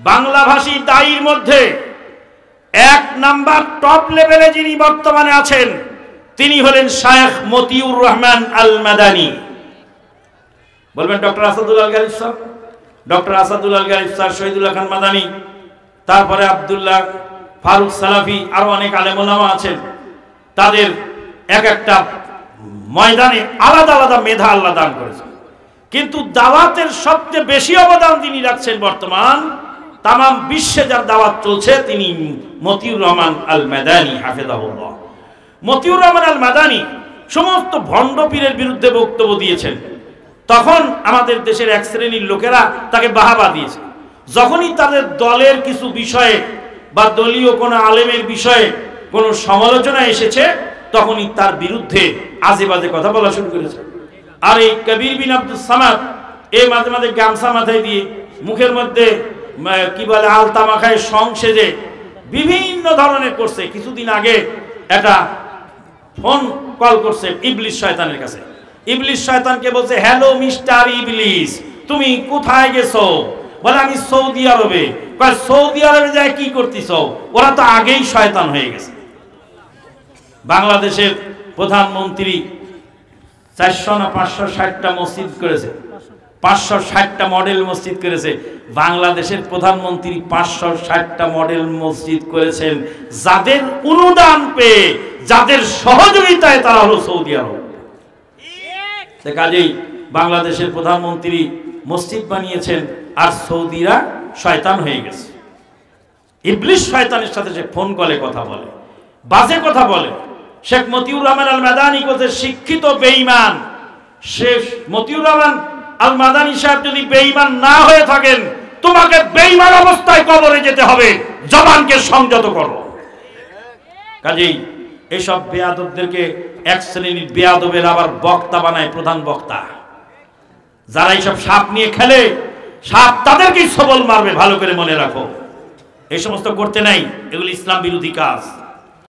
বাংলাভাষী দায়ীর মধ্যে এক নাম্বার টপ লেভেলে যিনি বর্তমানে আছেন তিনি হলেন শায়েখ মতিউর রহমান আল মাদানী। বলবেন ডক্টর আসাদুল আল গালিব স্যার, ডক্টর আসাদুল আল গালিব স্যার, শহীদুল্লাহ খান মাদানী, তারপরে আব্দুল্লাহ ফারুক সালাফি, আরো অনেক আলেম ওলামা আছেন। তাদের এক একটা ময়দানে আলাদা আলাদা মেধা আল্লাহ দান করেছেন, কিন্তু দাওয়াতের সবচেয়ে বেশি অবদান তিনি রাখছেন বর্তমান তাম বিশ্বে যার দাওয়াত চলছে তিনি মতিউর রহমান আল মাদানী হাফেজাহুল্লাহ। মতিউর রহমান আল মাদানী সমস্ত ভণ্ড পীরের বিরুদ্ধে বক্তব্য দিয়েছেন। তখন আমাদের দেশের এক শ্রেণীর লোকেরা তাকে বাহাবা দিয়েছে। যখনই তাদের দলের কিছু বিষয়ে বা দলীয় কোনো আলেমের বিষয়ে কোনো সমালোচনা এসেছে তখনই তার বিরুদ্ধে আজে বাজে কথা বলা শুরু করেছে। আর এই কবির বিন আব্দুস সামাদ এই মাঝে মাঝে গামছা মাথায় দিয়ে মুখের মধ্যে কি বলে আলতা মাখায় সংসেজে বিভিন্ন ধরনের করছে। কিছুদিন আগে একটা ফোন কল করছে ইবলিস শয়তানের কাছে। ইবলিস শয়তানকে বলছে, হ্যালো মিস্টার ইবলিস, তুমি কোথায় গেছো? বলে আমি সৌদি আরবে। সৌদি আরবে যায় কি করতেছ? ওরা তো আগেই শয়তান হয়ে গেছে। বাংলাদেশের প্রধানমন্ত্রী 400 না 560টা মসজিদ করেছে, 560টা মডেল মসজিদ করেছে। বাংলাদেশের প্রধানমন্ত্রী 560টা মডেল মসজিদ করেছেন যাদের অনুদান পেয়ে, যাদের সহযোগিতায় তারা হলো সৌদি আরব। কাজেই বাংলাদেশের প্রধানমন্ত্রী মসজিদ বানিয়েছেন আর সৌদিরা শয়তান হয়ে গেছে। ইবলিস শয়তানের সাথে সে ফোন কলে কথা বলে, বাজে কথা বলে। শেখ মতিউর রহমান আল মাদানী কোতে শিক্ষিত বেঈমান। শেখ মতিউর রহমান আল মাদানী সাহেব যদি বেঈমান না হয়ে থাকেন তোমাকে বেঈমান অবস্থায় কবরে যেতে হবে। জবানকে সংযত করো। কাজেই এইসব বেয়াদবদেরকে এক শ্রেণীর বেয়াদবের আবার বক্তা বানায় প্রধান বক্তা। যারা এইসব সাপ নিয়ে খেলে, সাপ তাদেরকেই সবল মারবে, ভালো করে মনে রাখো। এই সমস্ত করতে নাই, এগুলি ইসলাম বিরোধী কাজ।